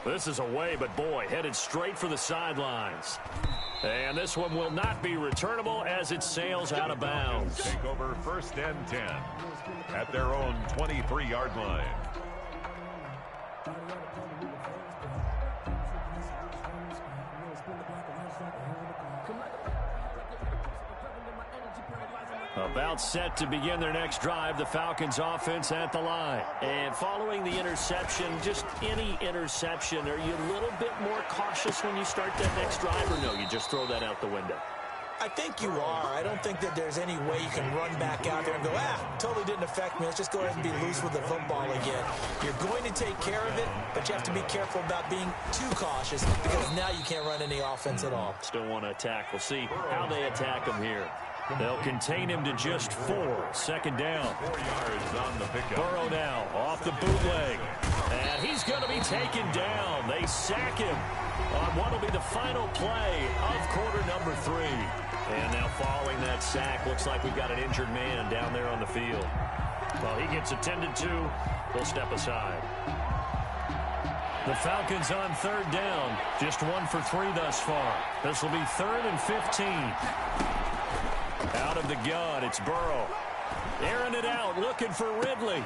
This is away, but boy, headed straight for the sidelines. And this one will not be returnable as it sails out of bounds. Take over 1st and 10 at their own 23-yard line. A About set to begin their next drive, the Falcons offense at the line. And following the interception, just any interception, are you a little bit more cautious when you start that next drive, or no, you just throw that out the window? I think you are. I don't think that there's any way you can run back out there and go, totally didn't affect me. Let's just go ahead and be loose with the football again. You're going to take care of it, but you have to be careful about being too cautious because now you can't run any offense at all. Still want to attack. We'll see how they attack him here. They'll contain him to just 4. Second down. 4 yards on the pickup. Burrow now off the bootleg. And he's going to be taken down. They sack him on what will be the final play of quarter number 3. And now following that sack, looks like we've got an injured man down there on the field. Well, he gets attended to. We'll step aside. The Falcons on third down. Just 1 for 3 thus far. This will be 3rd and 15. Out of the gun, it's Burrow. Airing it out, looking for Ridley.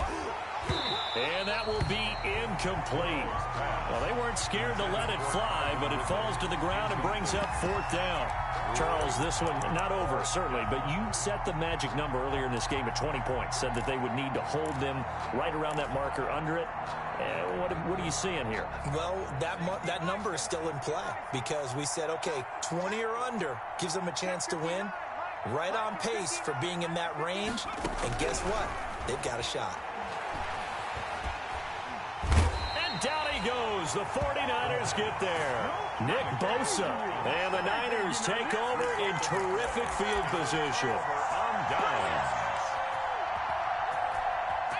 And that will be incomplete. Well, they weren't scared to let it fly, but it falls to the ground and brings up 4th down. Charles, this one not over, certainly, but you set the magic number earlier in this game at 20 points, said that they would need to hold them right around that marker under it. What are you seeing here? Well, that number is still in play because we said, okay, 20 or under gives them a chance to win. Right on pace for being in that range. And guess what? They've got a shot. And down he goes. The 49ers get there. Nick Bosa. And the Niners take over in terrific field position.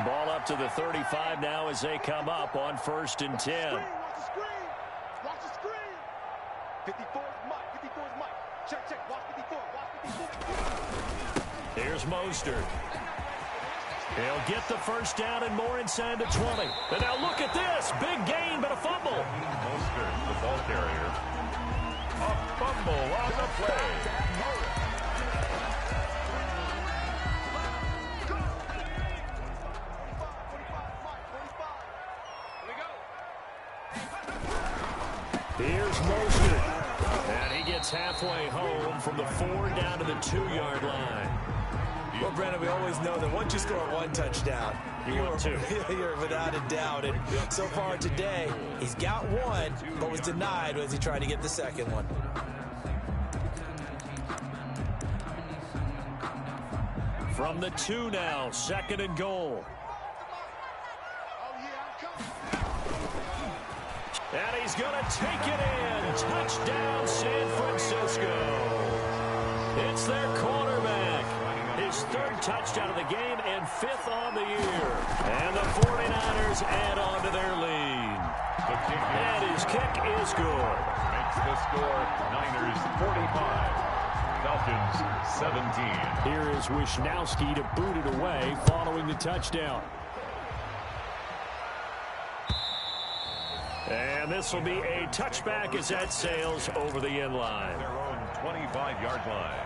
Ball up to the 35 now as they come up on 1st and 10. Watch the screen. 54 is Mike. 54 is Mike. Check. Watch 54. Here's Mostert. He'll get the first down and more inside the 20. And now look at this. Big gain, but a fumble. Mostert, the ball carrier. A fumble on the play. Here's Mostert. And he gets halfway home from the 4 down to the 2-yard line. Well, Brandon, we always know that once you score 1 touchdown, you're without a doubt. And so far today, he's got 1, but was denied as he tried to get the second one. From the 2 now, 2nd and goal. And he's going to take it in. Touchdown, San Francisco. It's their quarterback. His 3rd touchdown of the game and 5th on the year. And the 49ers add on to their lead. And his kick is good. Makes the score Niners 45. Falcons 17. Here is Wishnowski to boot it away following the touchdown. And this will be a touchback as that sails over the end line. Their own 25-yard line.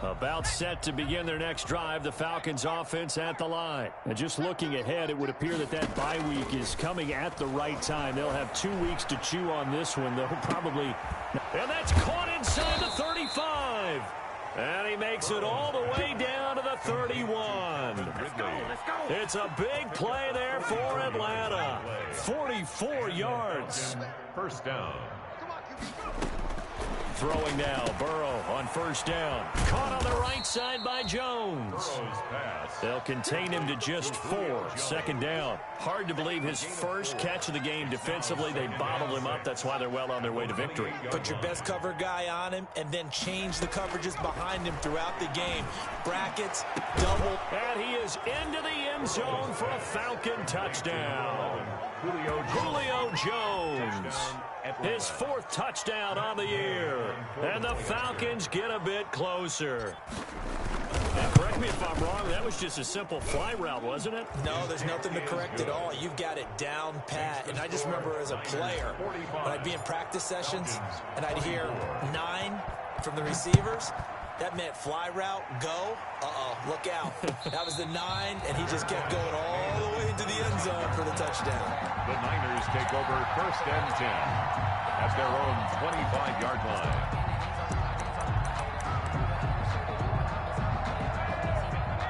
About set to begin their next drive, the Falcons offense at the line. And just looking ahead, it would appear that bye week is coming at the right time. They'll have 2 weeks to chew on this one. They'll probably... And that's caught inside the 35. And he makes it all the way down to the 31. Let's go. It's a big play there for Atlanta. 44 yards. First down. Throwing now, Burrow on 1st down. Caught on the right side by Jones. They'll contain him to just 4. 2nd down. Hard to believe his first catch of the game defensively. They bottled him up. That's why they're well on their way to victory. Put your best cover guy on him and then change the coverages behind him throughout the game. Brackets, double. And he is into the end zone for a Falcon touchdown. Julio Jones. His 4th touchdown on the year. And the Falcons get a bit closer. Now, correct me if I'm wrong, that was just a simple fly route, wasn't it? No, there's nothing to correct at all. You've got it down pat. And I just remember as a player, when I'd be in practice sessions and I'd hear 9 from the receivers, that meant fly route, go. Look out. That was the 9, and he just kept going all the way into the end zone for the touchdown. The Niners take over 1st and 10 at their own 25-yard line.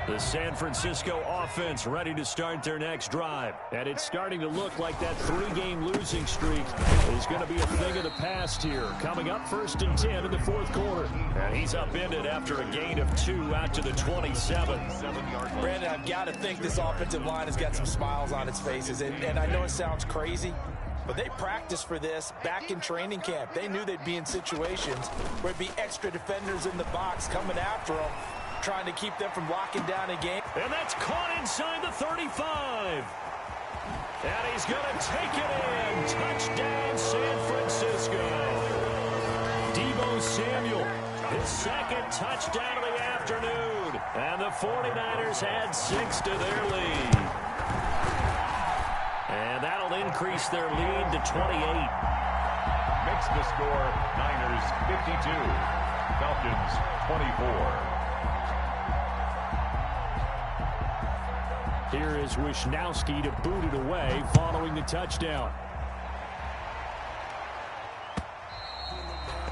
The San Francisco offense ready to start their next drive. And it's starting to look like that 3-game losing streak is going to be a thing of the past here. Coming up 1st and 10 in the 4th quarter. And he's upended after a gain of 2 out to the 27. Brandon, I've got to think this offensive line has got some smiles on its faces. And I know it sounds crazy, but they practiced for this back in training camp. They knew they'd be in situations where there'd be extra defenders in the box coming after them, trying to keep them from locking down a game. And that's caught inside the 35. And he's going to take it in. Touchdown, San Francisco. Deebo Samuel, his 2nd touchdown of the afternoon. And the 49ers add 6 to their lead. And that'll increase their lead to 28. Makes the score Niners 52, Falcons 24. Here is Wisnowski to boot it away following the touchdown.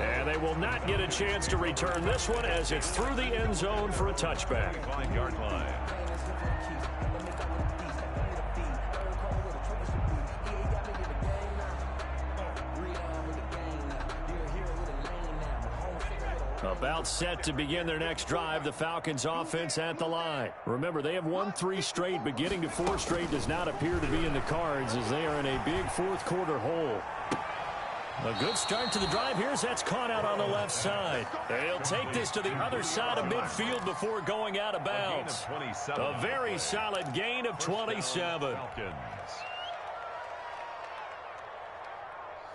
And they will not get a chance to return this one as it's through the end zone for a touchback. 5-yard line. About set to begin their next drive, the Falcons offense at the line. Remember, they have won 3 straight, but getting to 4 straight does not appear to be in the cards as they are in a big 4th quarter hole. A good start to the drive here as that's caught out on the left side. They'll take this to the other side of midfield before going out of bounds. A very solid gain of 27.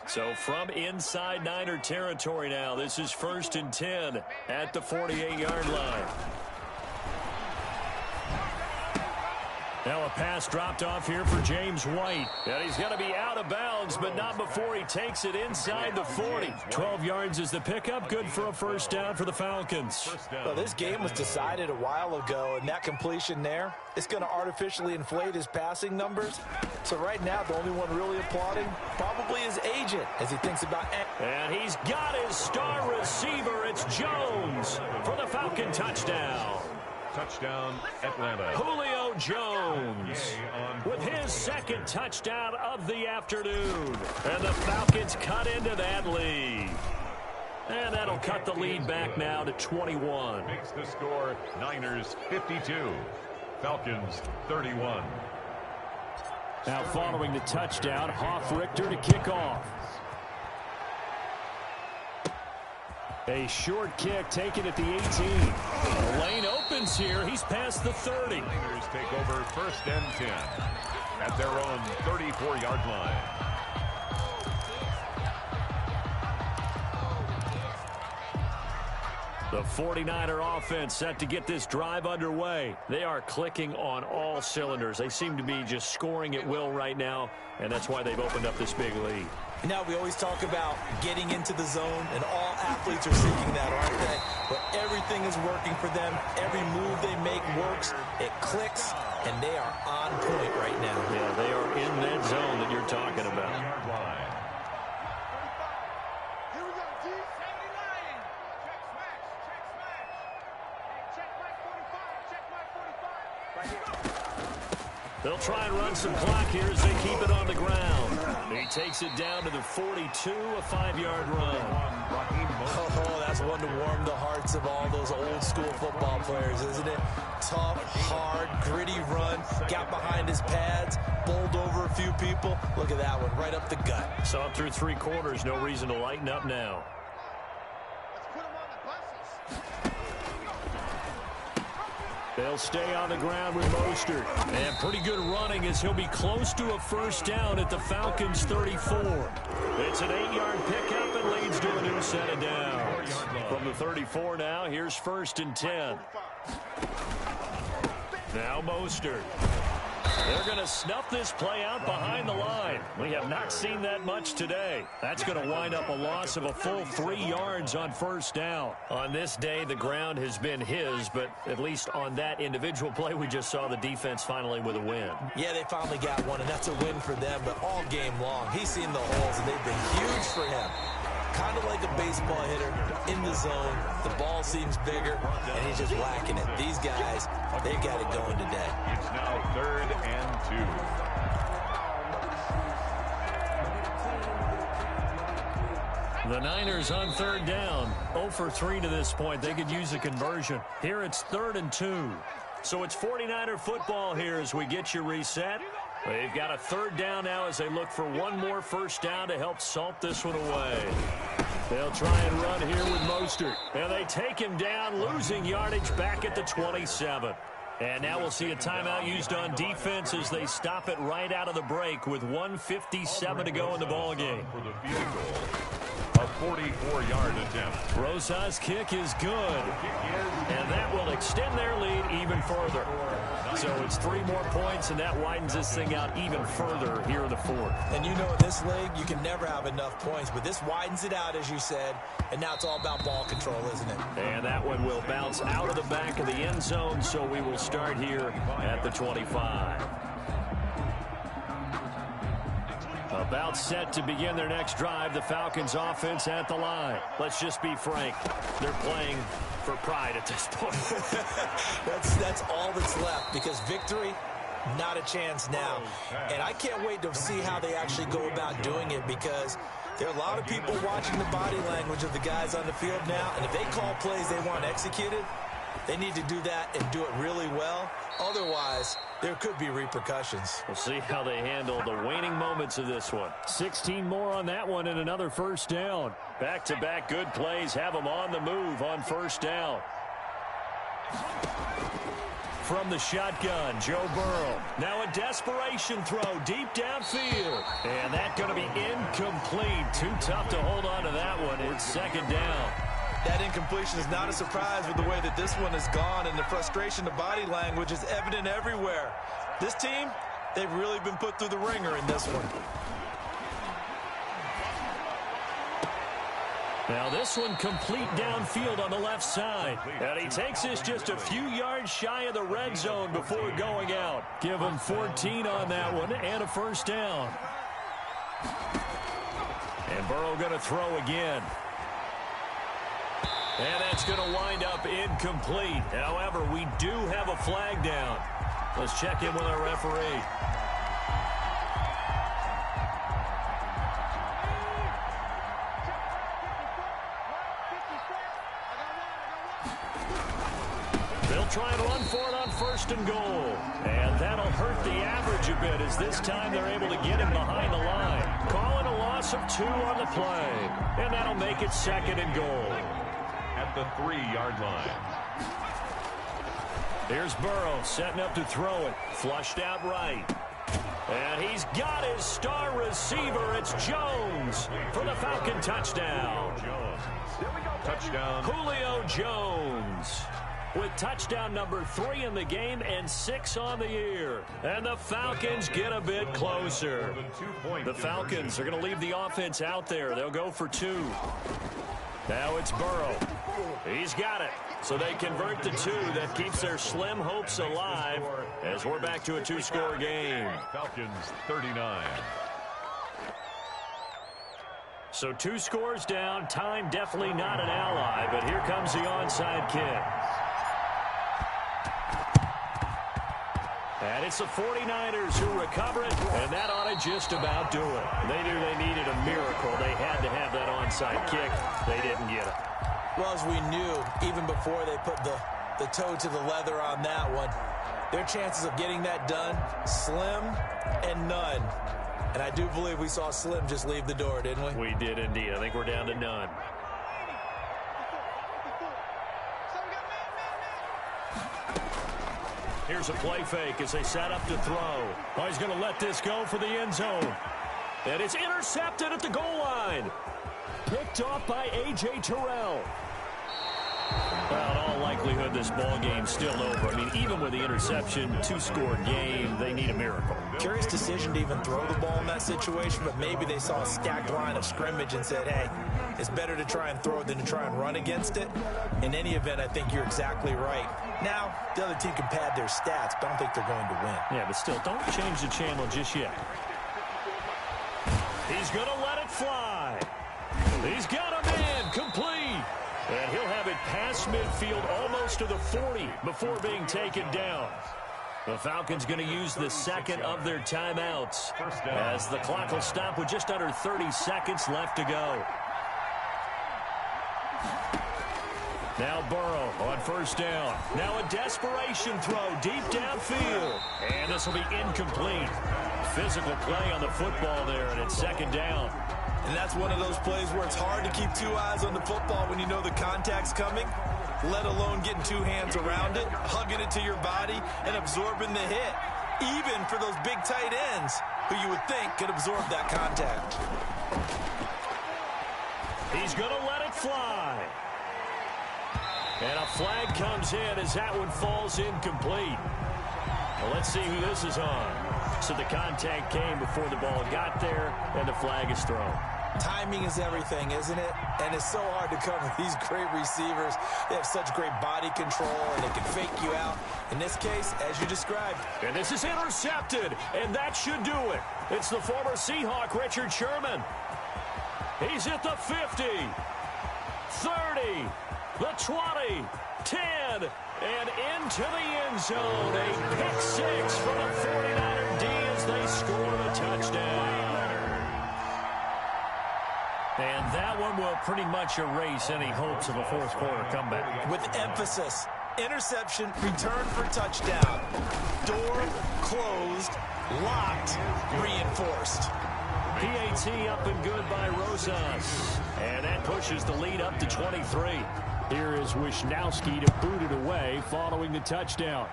So from inside Niner territory now, this is 1st and 10 at the 48-yard line. Now a pass dropped off here for James White. And he's going to be out of bounds, but not before he takes it inside the 40. 12 yards is the pickup. Good for a 1st down for the Falcons. Well, this game was decided a while ago, and that completion there is going to artificially inflate his passing numbers. So right now, the only one really applauding probably his agent as he thinks about... And he's got his star receiver. It's Jones for the Falcon touchdown. Touchdown, Atlanta. Julio Jones with his 2nd touchdown of the afternoon. And the Falcons cut into that lead. And that'll cut the lead back now to 21. Makes the score Niners 52, Falcons 31. Now following the touchdown, Hofrichter to kick off. A short kick taken at the 18. The lane opens here. He's past the 30. Niners take over 1st and 10 at their own 34-yard line. The 49er offense set to get this drive underway. They are clicking on all cylinders. They seem to be just scoring at will right now, and that's why they've opened up this big lead. Now, we always talk about getting into the zone, and all athletes are seeking that, aren't they? But everything is working for them. Every move they make works. It clicks, and they are on point right now. Yeah, they are in that zone that you're talking about. They'll try and run some clock here as they keep it on the ground. He takes it down to the 42, a 5-yard run. Oh, that's one to warm the hearts of all those old school football players, isn't it? Tough, hard, gritty run. Got behind his pads, bowled over a few people. Look at that one, right up the gut. Saw it through 3 quarters. No reason to lighten up now. They'll stay on the ground with Mostert. And pretty good running as he'll be close to a 1st down at the Falcons' 34. It's an 8-yard pickup and leads to a new set of downs. From the 34 now, here's 1st and 10. Now Mostert. They're going to snuff this play out behind the line. We have not seen that much today. That's going to wind up a loss of a full 3 yards on first down. On this day, the ground has been his, but at least on that individual play, we just saw the defense finally with a win. Yeah, they finally got one, and that's a win for them, but all game long, he's seen the holes, and they've been huge for him. Kind of like a baseball hitter in the zone. The ball seems bigger, and he's just whacking it. These guys, they've got it going today. It's now 3rd and 2. The Niners on 3rd down. 0 for 3 to this point. They could use a conversion. Here it's 3rd and 2. So it's 49er football here as we get you reset. They've got a 3rd down now as they look for one more first down to help salt this one away. They'll try and run here with Mostert. And they take him down, losing yardage back at the 27. And now we'll see a timeout used on defense as they stop it right out of the break with 1:57 to go in the ballgame. For the field goal, a 44-yard attempt. Rosas' kick is good. And that will extend their lead even further. So it's 3 more points, and that widens this thing out even further here in the 4th. And you know in this league, you can never have enough points, but this widens it out, as you said, and now it's all about ball control, isn't it? And that one will bounce out of the back of the end zone, so we will start here at the 25. About set to begin their next drive, the Falcons offense at the line. Let's just be frank, they're playing for pride at this point. That's all that's left, because victory, not a chance now. And I can't wait to see how they actually go about doing it, because there are a lot of people watching the body language of the guys on the field now, and if they call plays they want executed, they need to do that and do it really well. Otherwise, there could be repercussions. We'll see how they handle the waning moments of this one. 16 more on that one and another first down. Back-to-back good plays have them on the move on first down. From the shotgun, Joe Burrow. Now a desperation throw deep downfield. And that's going to be incomplete. Too tough to hold on to that one. It's 2nd down. That incompletion is not a surprise with the way that this one has gone, and the frustration, the body language is evident everywhere. This team, they've really been put through the ringer in this one. Now this one complete downfield on the left side. And he takes this just a few yards shy of the red zone before going out. Give him 14 on that one and a first down. And Burrow going to throw again. And that's going to wind up incomplete. However, we do have a flag down. Let's check in with our referee. They'll try and run for it on 1st and goal. And that'll hurt the average a bit as this time they're able to get him behind the line. Calling a loss of 2 on the play. And that'll make it 2nd and goal. At the 3-yard line. Here's Burrow setting up to throw it. Flushed out right. And he's got his star receiver. It's Jones for the Falcon touchdown. Touchdown. Julio Jones with touchdown number 3 in the game and 6 on the year. And the Falcons get a bit closer. The Falcons are going to leave the offense out there. They'll go for 2. Now it's Burrow. He's got it. So they convert the 2. That keeps their slim hopes alive as we're back to a 2-score game. Falcons 39. So 2 scores down. Time definitely not an ally, but here comes the onside kick. And it's the 49ers who recover it, and that ought to just about do it. They knew they needed a miracle. They had to have that onside kick. They didn't get it. Well, as we knew, even before they put the toe to the leather on that one, their chances of getting that done, slim and none. And I do believe we saw Slim just leave the door, didn't we? We did indeed. I think we're down to none. Here's a play fake as they set up to throw. Oh, he's going to let this go for the end zone. And it's intercepted at the goal line. Picked off by A.J. Terrell. Well, in all likelihood, this ball game's still over. I mean, even with the interception, 2-score game, they need a miracle. Curious decision to even throw the ball in that situation, but maybe they saw a stacked line of scrimmage and said, hey, it's better to try and throw than to try and run against it. In any event, I think you're exactly right. Now, the other team can pad their stats, but I don't think they're going to win. Yeah, but still, don't change the channel just yet. He's going to let it fly. He's got a man complete. And he'll have it past midfield almost to the 40 before being taken down. The Falcons going to use the second of their timeouts as the clock will stop with just under 30 seconds left to go. Now Burrow on first down. Now a desperation throw deep downfield. And this will be incomplete. Physical play on the football there, and it's second down. And that's one of those plays where it's hard to keep two eyes on the football when you know the contact's coming, let alone getting two hands around it, hugging it to your body, and absorbing the hit, even for those big tight ends who you would think could absorb that contact. He's going to let it fly. And a flag comes in as that one falls incomplete. Well, let's see who this is on. So the contact came before the ball got there, and the flag is thrown. Timing is everything, isn't it? And it's so hard to cover these great receivers. They have such great body control, and they can fake you out. In this case, as you described. And this is intercepted, and that should do it. It's the former Seahawk, Richard Sherman. He's at the 50, 30, the 20, 10, and into the end zone. A pick six for the 49er D as they score a touchdown. And that one will pretty much erase any hopes of a fourth quarter comeback. With emphasis, interception, return for touchdown. Door closed, locked, reinforced. PAT up and good by Rosas. And that pushes the lead up to 23. Here is Wisnowski to boot it away following the touchdown.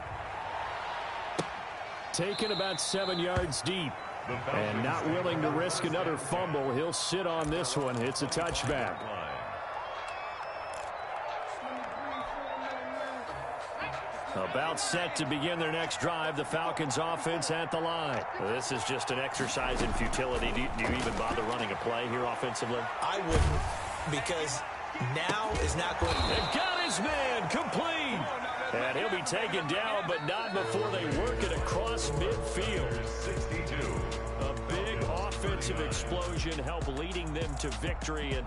Taken about 7 yards deep. And not willing to risk another fumble. He'll sit on this one. It's a touchback. About set to begin their next drive. The Falcons offense at the line. This is just an exercise in futility. Do you even bother running a play here offensively? I wouldn't, because now is not going to... They've got his man complete. And he'll be taken down, but not before they work it across midfield. 62. A big offensive explosion helped leading them to victory. And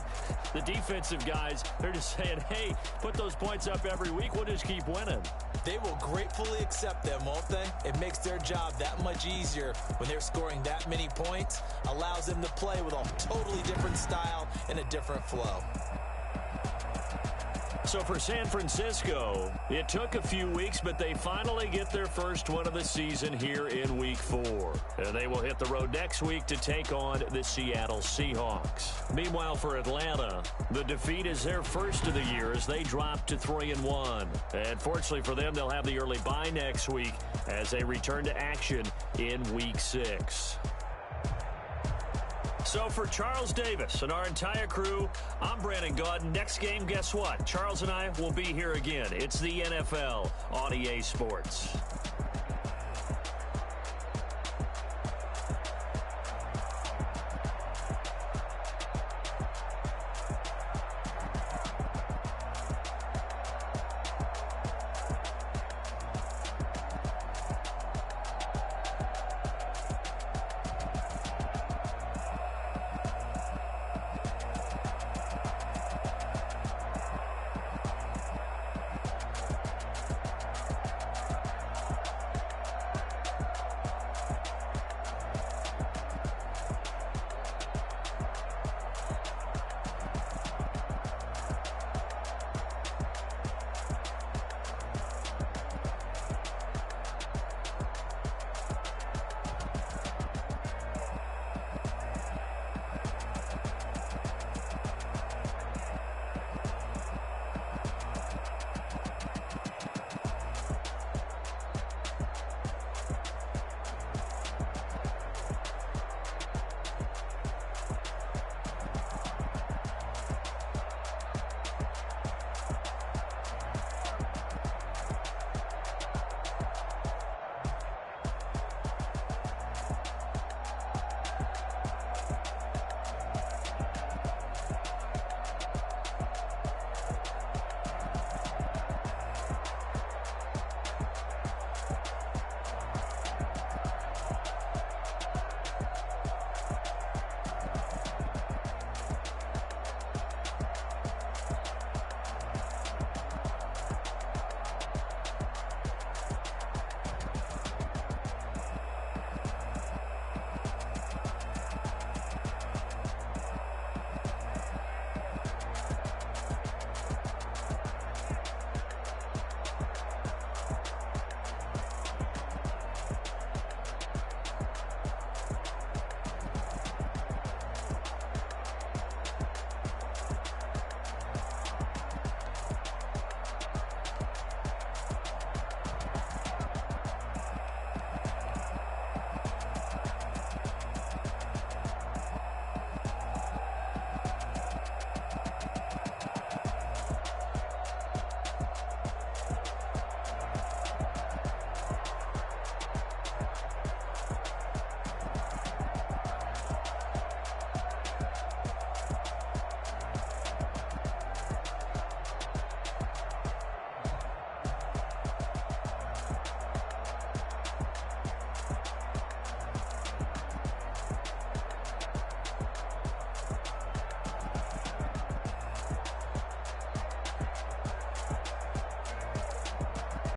the defensive guys, they're just saying, hey, put those points up every week. We'll just keep winning. They will gratefully accept them, won't they? It makes their job that much easier when they're scoring that many points. Allows them to play with a totally different style and a different flow. So for San Francisco, it took a few weeks, but they finally get their first one of the season here in Week 4. And they will hit the road next week to take on the Seattle Seahawks. Meanwhile, for Atlanta, the defeat is their first of the year as they drop to 3-1. And fortunately for them, they'll have the early bye next week as they return to action in Week 6. So for Charles Davis and our entire crew, I'm Brandon Gaudin. Next game, guess what? Charles and I will be here again. It's the NFL on EA Sports.